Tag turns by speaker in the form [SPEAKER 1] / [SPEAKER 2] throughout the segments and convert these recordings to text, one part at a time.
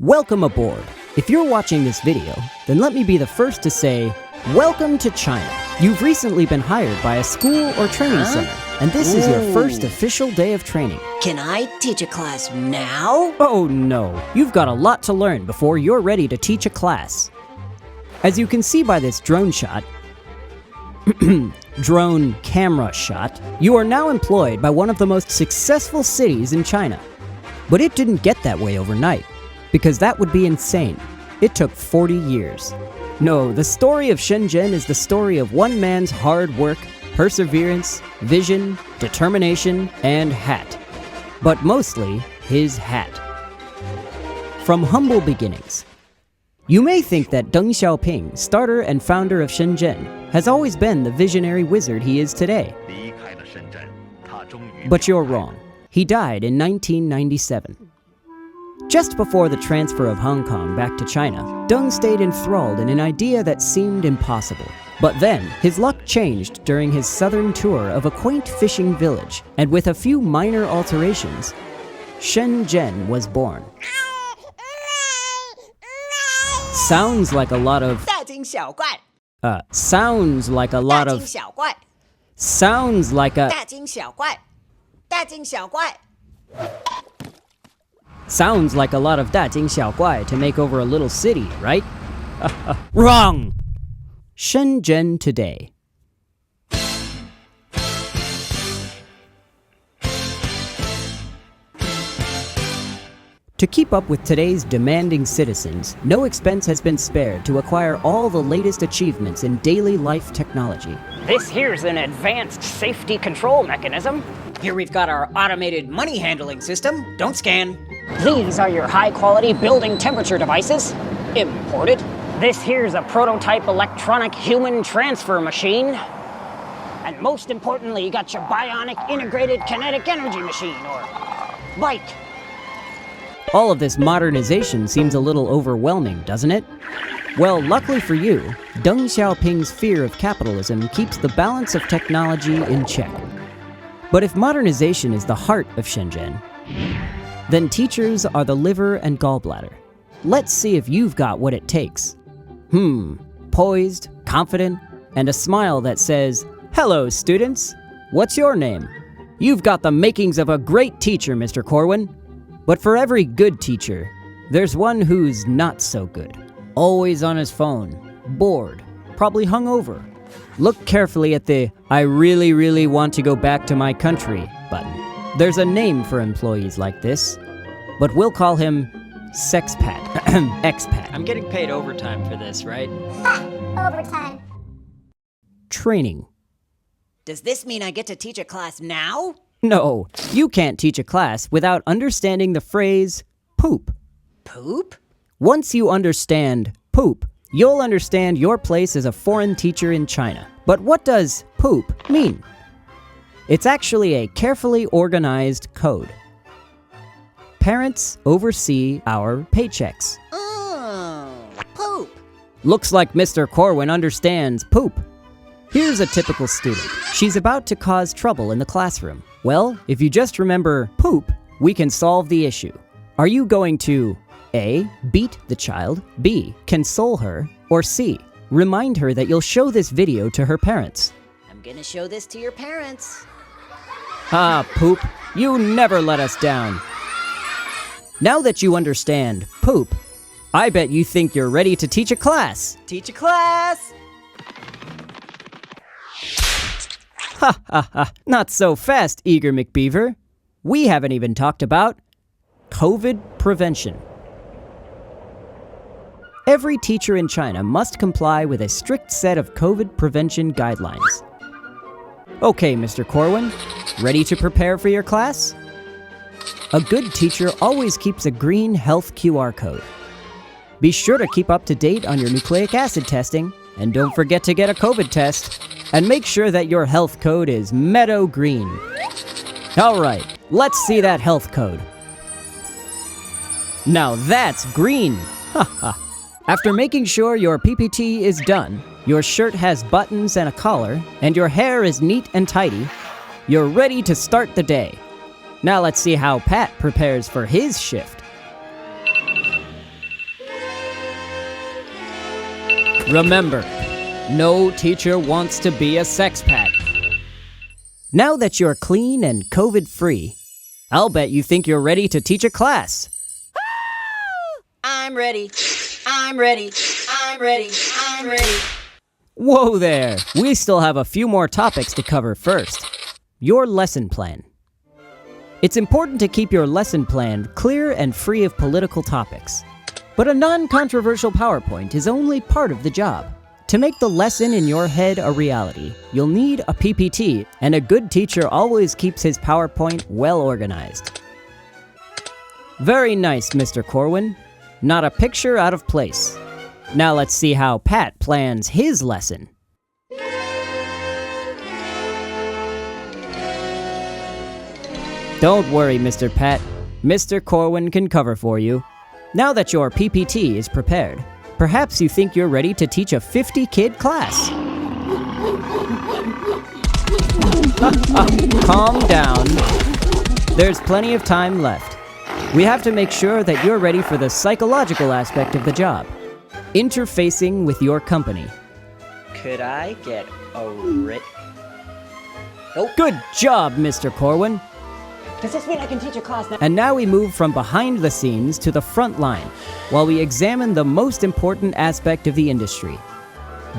[SPEAKER 1] Welcome aboard. If you're watching this video, then let me be the first to say, welcome to China. You've recently been hired by a school or training center, and this is your first official day of training.
[SPEAKER 2] Can I teach a class now?
[SPEAKER 1] Oh no, you've got a lot to learn before you're ready to teach a class. As you can see by this drone shot, drone camera shot, you are now employed by one of the most successful cities in China. But it didn't get that way overnight, because that would be insane. It took 40 years. No, the story of Shenzhen is the story of one man's hard work, perseverance, vision, determination, and hat. But mostly, his hat. From humble beginnings. You may think that Deng Xiaoping, starter and founder of Shenzhen, has always been the visionary wizard he is today. But you're wrong. He died in 1997. Just before the transfer of Hong Kong back to China, Deng stayed enthralled in an idea that seemed impossible. But then, his luck changed during his southern tour of a quaint fishing village, and with a few minor alterations, Shenzhen was born. Sounds like a lot of... sounds like a lot of... Sounds like a... Sounds like a lot of 大惊小怪 to make over a little city, right? Wrong! Shenzhen today. To keep up with today's demanding citizens, no expense has been spared to acquire all the latest achievements in daily life technology.
[SPEAKER 3] This here's an advanced safety control mechanism.
[SPEAKER 2] Here we've got our automated money handling system. Don't scan.
[SPEAKER 3] These are your high-quality building temperature devices, imported. This here's a prototype electronic human transfer machine. And most importantly, you got your bionic integrated kinetic energy machine, or bike.
[SPEAKER 1] All of this modernization seems a little overwhelming, doesn't it? Well, luckily for you, Deng Xiaoping's fear of capitalism keeps the balance of technology in check. But if modernization is the heart of Shenzhen, then teachers are the liver and gallbladder. Let's see if you've got what it takes. Poised, confident, and a smile that says, "Hello, students. What's your name?" You've got the makings of a great teacher, Mr. Corwin. But for every good teacher, there's one who's not so good. Always on his phone, bored, probably hungover. Look carefully at the "I really, really want to go back to my country" button. There's a name for employees like this, but we'll call him Sexpat. Expat.
[SPEAKER 4] I'm getting paid overtime for this, right?
[SPEAKER 5] Overtime.
[SPEAKER 1] Training.
[SPEAKER 2] Does this mean I get to teach a class now?
[SPEAKER 1] No, you can't teach a class without understanding the phrase poop.
[SPEAKER 2] Poop?
[SPEAKER 1] Once you understand poop, you'll understand your place as a foreign teacher in China. But what does poop mean? It's actually a carefully organized code. Parents oversee our paychecks.
[SPEAKER 2] Oh, poop.
[SPEAKER 1] Looks like Mr. Corwin understands poop. Here's a typical student. She's about to cause trouble in the classroom. Well, if you just remember poop, we can solve the issue. Are you going to A, beat the child, B, console her, or C, remind her that you'll show this video to her parents?
[SPEAKER 2] I'm gonna show this to your parents.
[SPEAKER 1] Ah, poop, you never let us down. Now that you understand poop, I bet you think you're ready to teach a class.
[SPEAKER 2] Teach a class!
[SPEAKER 1] Ha ha ha, not so fast, Eager McBeaver. We haven't even talked about COVID prevention. Every teacher in China must comply with a strict set of COVID prevention guidelines. Okay, Mr. Corwin, ready to prepare for your class? A good teacher always keeps a green health QR code. Be sure to keep up to date on your nucleic acid testing, and don't forget to get a COVID test. And make sure that your health code is meadow green. All right, let's see that health code. Now that's green. After making sure your PPT is done, your shirt has buttons and a collar, and your hair is neat and tidy, you're ready to start the day. Now let's see how Pat prepares for his shift. Remember, no teacher wants to be a sexpat. Now that you're clean and COVID-free, I'll bet you think you're ready to teach a class.
[SPEAKER 4] I'm ready. I'm ready. I'm ready. I'm ready.
[SPEAKER 1] Whoa there! We still have a few more topics to cover first. Your lesson plan. It's important to keep your lesson plan clear and free of political topics. But a non-controversial PowerPoint is only part of the job. To make the lesson in your head a reality, you'll need a PPT, and a good teacher always keeps his PowerPoint well organized. Very nice, Mr. Corwin. Not a picture out of place. Now let's see how Pat plans his lesson. Don't worry, Mr. Pat. Mr. Corwin can cover for you. Now that your PPT is prepared, perhaps you think you're ready to teach a 50-kid class. Calm down. There's plenty of time left. We have to make sure that you're ready for the psychological aspect of the job. Interfacing with your company.
[SPEAKER 4] Could I get a writ? Nope.
[SPEAKER 1] Good job, Mr. Corwin.
[SPEAKER 3] Does this mean I can teach a class now?
[SPEAKER 1] And now we move from behind the scenes to the front line, while we examine the most important aspect of the industry.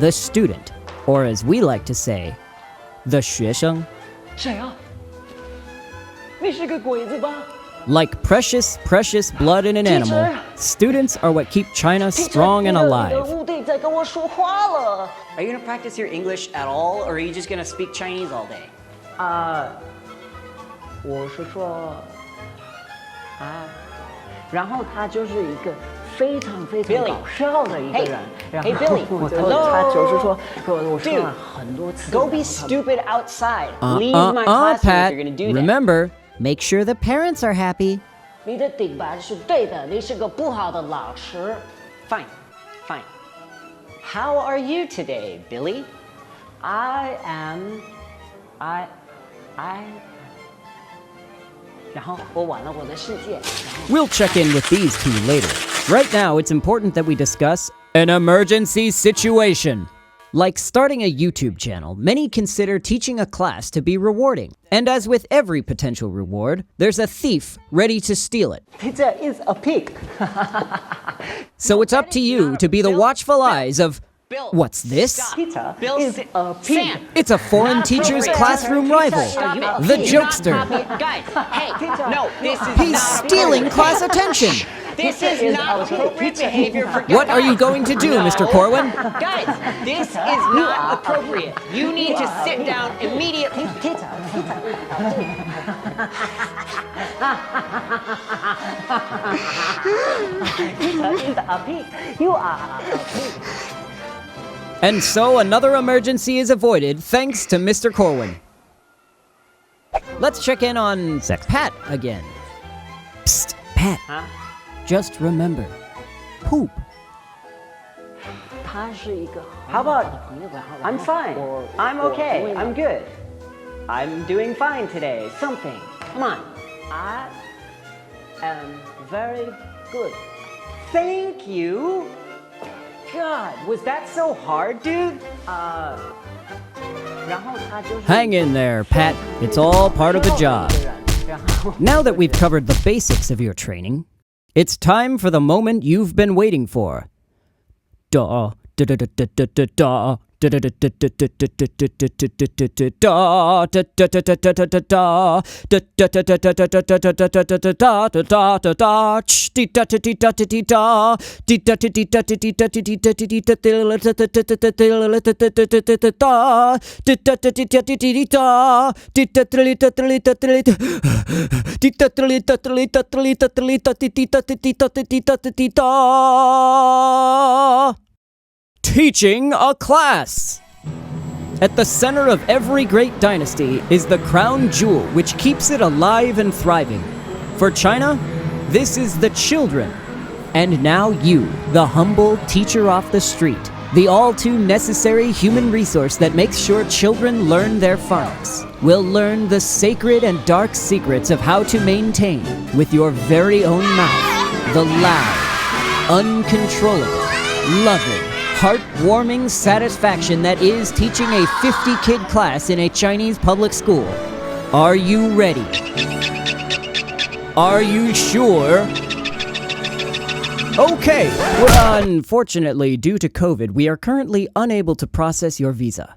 [SPEAKER 1] The student, or as we like to say, the 学生.
[SPEAKER 3] 谁啊？你是个鬼子吧？
[SPEAKER 1] Like precious, precious blood in an animal, students are what keep China strong and alive.
[SPEAKER 2] Are you gonna practice your English at all, or are you just gonna speak Chinese all day?
[SPEAKER 6] 我是说，然后他就是一个非常非常搞笑的一个人。然后
[SPEAKER 2] Hey Billy,
[SPEAKER 6] 他就是说我说了很多次。
[SPEAKER 2] Go be stupid outside. Leave my classroom if
[SPEAKER 1] Pat.
[SPEAKER 2] you're gonna do that.
[SPEAKER 1] Remember, make sure the parents are happy.
[SPEAKER 6] 你的顶白是对的，你是个不好的老师。
[SPEAKER 2] Fine, fine. How are you today, Billy?
[SPEAKER 6] I 然后我完了我的世界。
[SPEAKER 1] We'll check in with these two later. Right now, it's important that we discuss an emergency situation. Like starting a YouTube channel, many consider teaching a class to be rewarding. And as with every potential reward, there's a thief ready to steal it.
[SPEAKER 6] Teacher is a pig.
[SPEAKER 1] So it's up to you to be the watchful eyes of...
[SPEAKER 2] Bill,
[SPEAKER 1] What's this?
[SPEAKER 2] stop.
[SPEAKER 6] Teacher
[SPEAKER 2] Bill,
[SPEAKER 6] is a pig.
[SPEAKER 2] Sam.
[SPEAKER 1] It's a foreign teacher's classroom rival, the jokester.
[SPEAKER 2] Guys, hey, no, this is
[SPEAKER 1] He's
[SPEAKER 2] not
[SPEAKER 1] stealing
[SPEAKER 2] appropriate.
[SPEAKER 1] class attention.
[SPEAKER 2] This is not appropriate behavior for
[SPEAKER 1] What are you going to do, Mr. Corwin?
[SPEAKER 2] Guys, this is not appropriate. You need to sit down immediately.
[SPEAKER 6] Teacher is a pig. You are a pig.
[SPEAKER 1] And so another emergency is avoided thanks to Mr. Corwin. Let's check in on Pat again. Psst, Pat. Just remember, poop.
[SPEAKER 6] 他是一个
[SPEAKER 2] How about
[SPEAKER 6] 朋友，然后
[SPEAKER 2] I'm fine. I'm okay. I'm good. I'm doing fine today. Something. Come on.
[SPEAKER 6] I am very good.
[SPEAKER 2] Thank you. God, was that so hard, dude?
[SPEAKER 6] 然后他就是
[SPEAKER 1] Hang in there, Pat. It's all part of the job.
[SPEAKER 6] 然后
[SPEAKER 1] Now that we've covered the basics of your training, it's time for the moment you've been waiting for. Da da da da da da da da. Da da da da da da da da da da da da da da da da Teaching a class. At the center of every great dynasty is the crown jewel, which keeps it alive and thriving. For China, this is the children. And now you, the humble teacher off the street, the all too necessary human resource that makes sure children learn their phonics, will learn the sacred and dark secrets of how to maintain, with your very own mouth, the loud, uncontrollable, loving, heartwarming satisfaction that is teaching a 50-kid class in a Chinese public school. Are you ready? Are you sure? Okay. Well, unfortunately, due to COVID, we are currently unable to process your visa.